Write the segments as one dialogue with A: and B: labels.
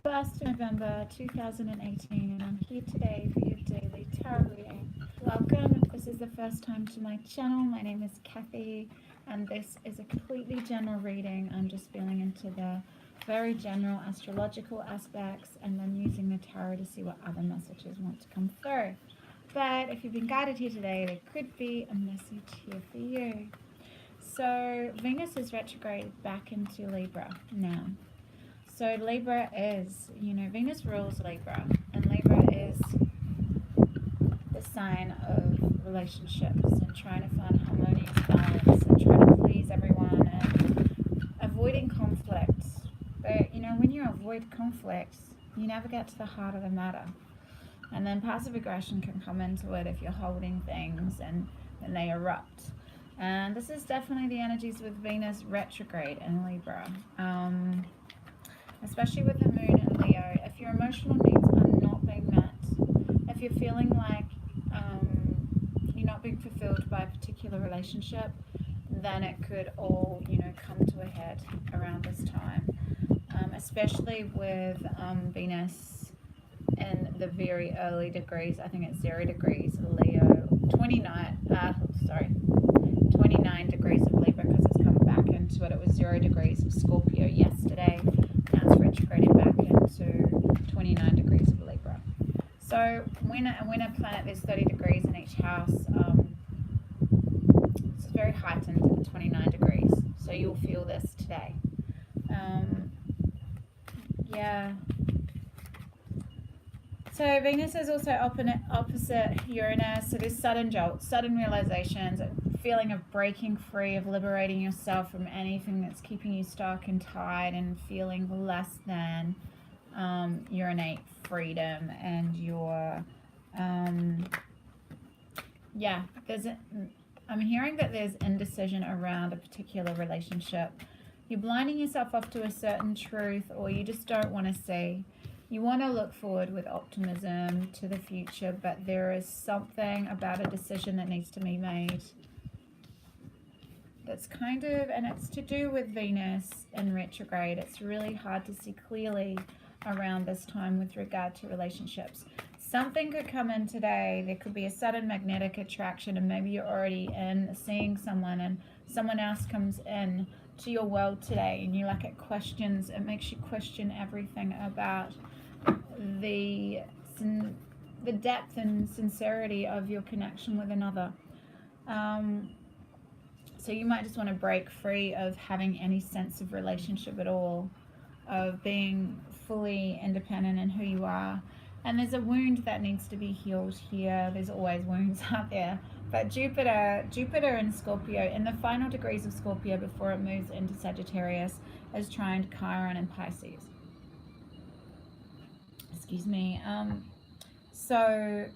A: 1st November 2018, and I'm here today for your daily tarot reading. Welcome if this is the first time to my channel. My name is Kathy, and this is a completely general reading. I'm just feeling into the very general astrological aspects and then using the tarot to see what other messages want to come through. But if you've been guided here today, there could be a message here for you. So Venus is retrograde back into Libra now. So Libra is, Venus rules Libra, and Libra is the sign of relationships and trying to find harmonious balance and trying to please everyone and avoiding conflicts. But, when you avoid conflicts, you never get to the heart of the matter. And then passive aggression can come into it if you're holding things and then they erupt. And this is definitely the energies with Venus retrograde in Libra. Especially with the moon in Leo, if your emotional needs are not being met, if you're feeling like you're not being fulfilled by a particular relationship, then it could all, come to a head around this time. Especially with Venus in the very early degrees. I think it's 0 degrees Leo, 29 degrees of Libra, because it's come back into it. It was 0 degrees of Scorpio yesterday. Now it's retrograded back into 29 degrees of Libra. So when a planet, there's 30 degrees in each house, it's very heightened at 29 degrees. So you'll feel this today. So Venus is also opposite Uranus. So there's sudden jolts, sudden realizations, a feeling of breaking free, of liberating yourself from anything that's keeping you stuck and tied and feeling less than your innate freedom and your I'm hearing that there's indecision around a particular relationship. You're blinding yourself off to a certain truth, or you just don't want to see. You want to look forward with optimism to the future, but there is something about a decision that needs to be made that's and it's to do with Venus in retrograde. It's really hard to see clearly around this time with regard to relationships. Something could come in today. There could be a sudden magnetic attraction, and maybe you're already seeing someone, and someone else comes in to your world today, and it makes you question everything about the depth and sincerity of your connection with another. So you might just want to break free of having any sense of relationship at all, of being fully independent in who you are. And there's a wound that needs to be healed here. There's always wounds out there. But Jupiter in Scorpio, in the final degrees of Scorpio before it moves into Sagittarius, is trying to Chiron and Pisces. Excuse me. So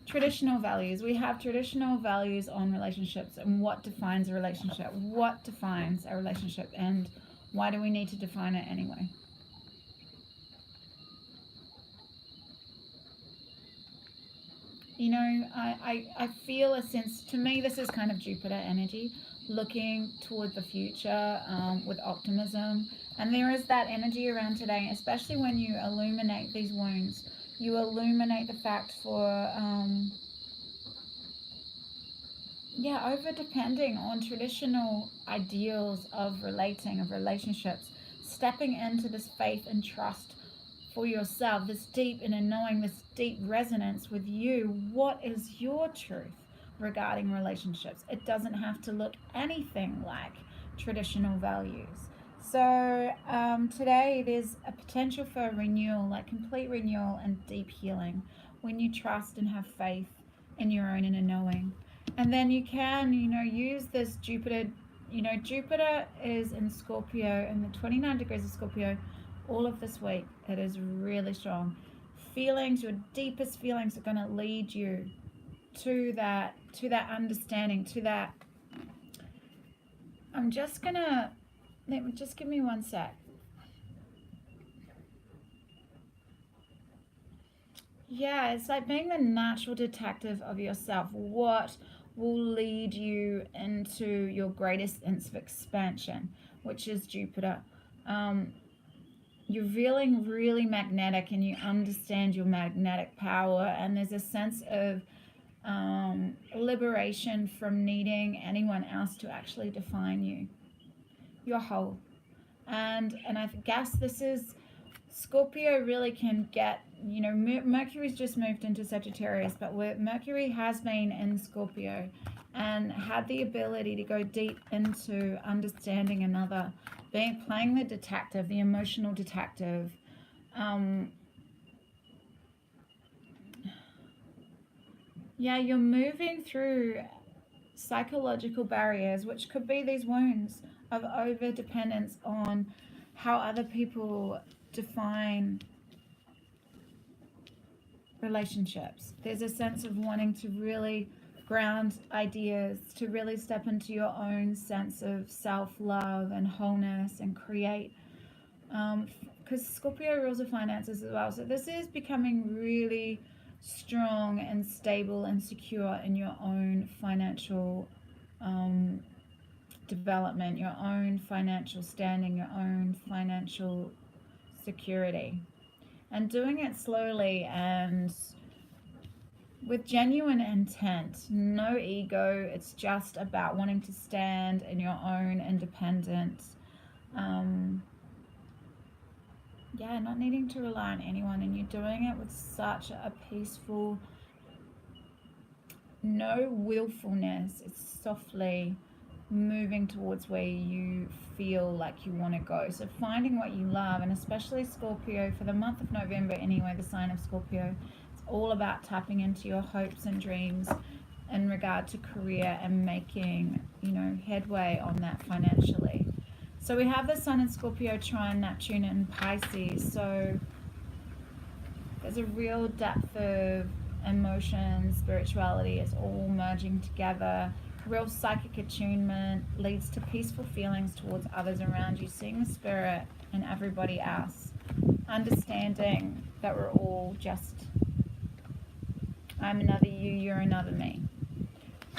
A: traditional values. We have traditional values on relationships and what defines a relationship. What defines a relationship, and why do we need to define it anyway? I feel a sense, to me, this is kind of Jupiter energy, looking toward the future with optimism. And there is that energy around today, especially when you illuminate these wounds. You illuminate the fact for, over-depending on traditional ideals of relating, of relationships, stepping into this faith and trust for yourself, this deep inner knowing, this deep resonance with you. What is your truth regarding relationships? It doesn't have to look anything like traditional values. So today there's a potential for renewal, like complete renewal and deep healing, when you trust and have faith in your own inner knowing. And then you can, use this Jupiter. Jupiter is in Scorpio, in the 29 degrees of Scorpio, all of this week. It is really strong. Feelings, your deepest feelings, are going to lead you to that understanding, to that. Just give me one sec. Yeah, it's like being the natural detective of yourself. What will lead you into your greatest sense of expansion, which is Jupiter. you're feeling really magnetic and you understand your magnetic power, and there's a sense of liberation from needing anyone else to actually define you. You're whole. And I guess this is, Scorpio really can get, you know, Mercury's just moved into Sagittarius, but Mercury has been in Scorpio and had the ability to go deep into understanding another, playing the detective, the emotional detective. Yeah, you're moving through psychological barriers, which could be these wounds of over dependence on how other people define relationships. There's a sense of wanting to really ground ideas, to really step into your own sense of self-love and wholeness and create, because Scorpio rules the finances as well. So this is becoming really strong and stable and secure in your own financial development, your own financial standing, your own financial security, and doing it slowly and with genuine intent, no ego. It's just about wanting to stand in your own independence. Yeah, not needing to rely on anyone, and you're doing it with such a peaceful, no willfulness. It's softly moving towards where you feel like you want to go. So finding what you love, and especially Scorpio, for the month of November anyway, the sign of Scorpio, it's all about tapping into your hopes and dreams in regard to career and making, you know, headway on that financially. So we have the Sun in Scorpio trine Neptune in Pisces. So there's a real depth of emotion, spirituality. It's all merging together. Real psychic attunement leads to peaceful feelings towards others around you, seeing the spirit in everybody else, understanding that we're all just, I'm another you, you're another me.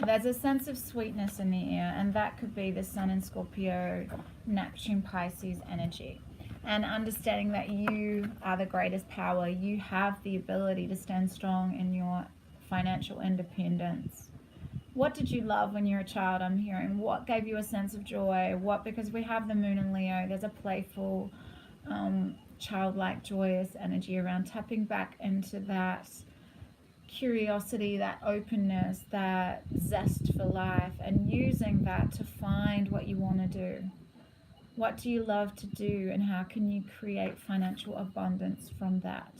A: There's a sense of sweetness in the air, and that could be the Sun in Scorpio, Neptune, Pisces energy. And understanding that you are the greatest power. You have the ability to stand strong in your financial independence. What did you love when you were a child? I'm hearing. What gave you a sense of joy? What, because we have the moon in Leo, there's a playful, childlike, joyous energy around tapping back into that curiosity, that openness, that zest for life, and using that to find what you want to do. What do you love to do, and how can you create financial abundance from that?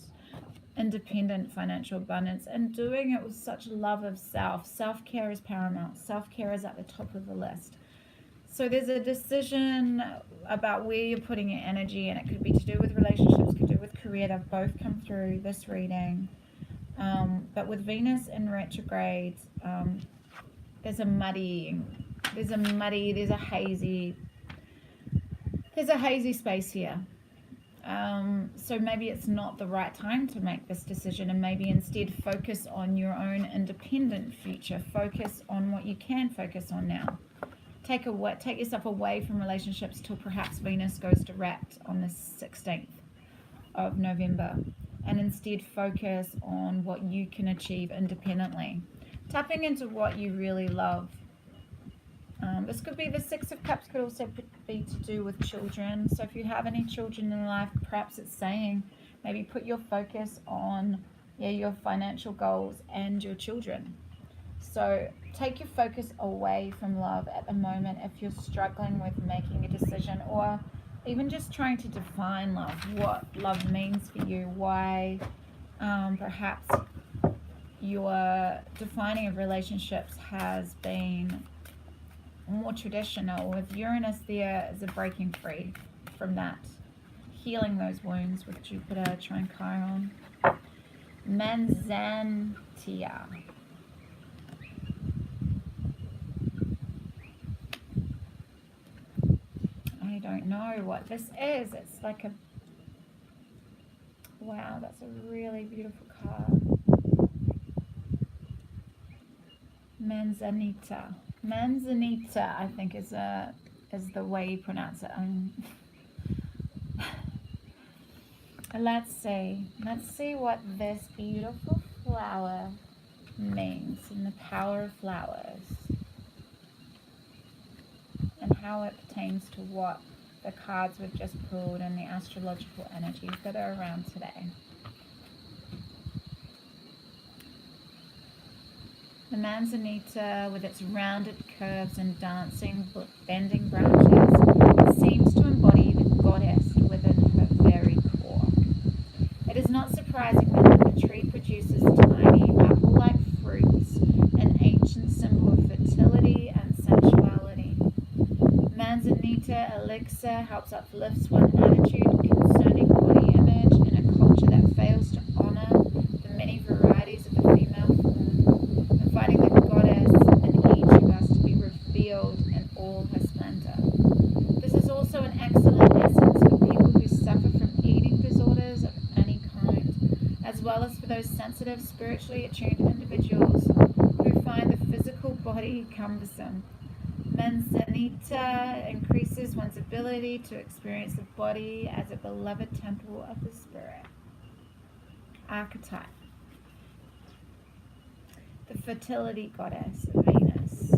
A: Independent financial abundance, and doing it with such love of self. Self-care is paramount. Self-care is at the top of the list. So there's a decision about where you're putting your energy, and it could be to do with relationships, could do with career. They've both come through this reading. But with Venus in retrograde, there's a hazy space here. So maybe it's not the right time to make this decision, and maybe instead focus on your own independent future. Focus on what you can focus on now. Take yourself away from relationships till perhaps Venus goes direct on the 16th of November, and instead focus on what you can achieve independently. Tapping into what you really love. This could be the Six of Cups, could also be to do with children. So if you have any children in life, perhaps it's saying maybe put your focus on your financial goals and your children. So take your focus away from love at the moment if you're struggling with making a decision, or even just trying to define love, what love means for you, why perhaps your defining of relationships has been more traditional. With Uranus there is a breaking free from that, healing those wounds with Jupiter trine Chiron. Manzantia. I don't know what this is. It's like a, wow, that's a really beautiful card. Manzanita. Manzanita, I think is the way you pronounce it. Let's see what this beautiful flower means and the power of flowers and how it pertains to what the cards we've just pulled and the astrological energies that are around today. The manzanita, with its rounded curves and dancing, bending branches, seems to embody the goddess within her very core. It is not surprising that the tree produces tiny apple-like fruits, an ancient symbol of fertility and sensuality. Manzanita elixir helps uplift one's attitude concerning body image in a culture that fails to honor the many varieties of the female form, inviting the goddess in each of us to be revealed in all her splendor. This is also an excellent essence for people who suffer from eating disorders of any kind, as well as for those sensitive, spiritually attuned individuals who find the physical body cumbersome. Manzanita increases one's ability to experience the body as a beloved temple of the spirit. Archetype: the fertility goddess, Venus.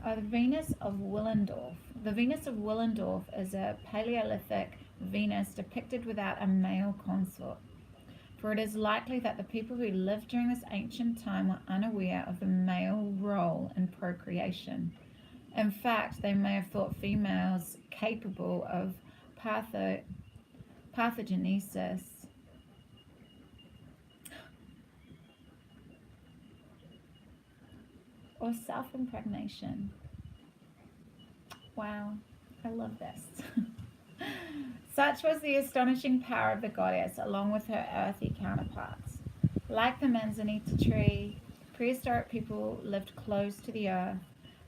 A: The Venus of Willendorf. The Venus of Willendorf is a Paleolithic Venus depicted without a male consort, for it is likely that the people who lived during this ancient time were unaware of the male role in procreation. In fact, they may have thought females capable of parthenogenesis or self-impregnation. Wow, I love this. Such was the astonishing power of the goddess, along with her earthy counterparts. Like the manzanita tree, prehistoric people lived close to the earth,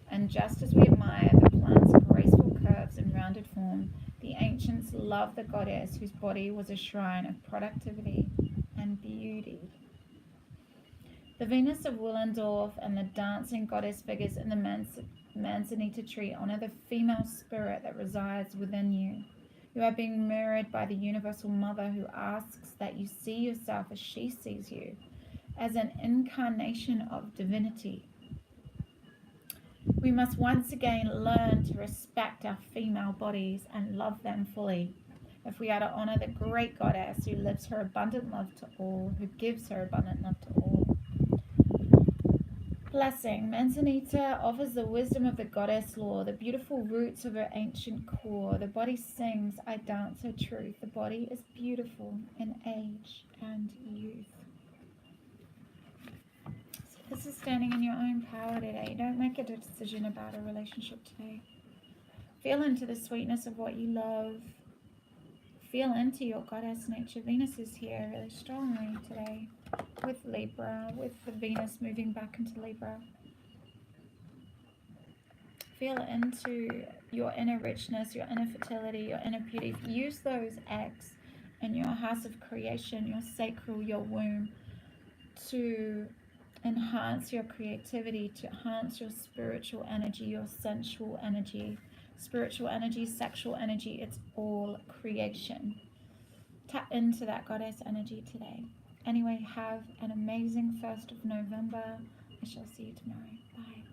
A: and just as we admire the plant's graceful curves and rounded form, the ancients loved the goddess whose body was a shrine of productivity and beauty. The Venus of Willendorf and the dancing goddess figures in the manzanita tree honor the female spirit that resides within you. You are being mirrored by the universal mother who asks that you see yourself as she sees you, as an incarnation of divinity. We must once again learn to respect our female bodies and love them fully, if we are to honor the great goddess who lives her abundant love to all, who gives her abundant love to all. Blessing. Manzanita offers the wisdom of the goddess law, the beautiful roots of her ancient core. The body sings, I dance her truth. The body is beautiful in age and youth. So this is standing in your own power today. Don't make a decision about a relationship today. Feel into the sweetness of what you love. Feel into your goddess nature. Venus is here really strongly today with Libra, with the Venus moving back into Libra. Feel into your inner richness, your inner fertility, your inner beauty. Use those eggs in your house of creation, your sacral, your womb, to enhance your creativity, to enhance your spiritual energy, your sensual energy. Spiritual energy, sexual energy, it's all creation. Tap into that goddess energy today. Anyway, have an amazing 1st of November. I shall see you tomorrow. Bye.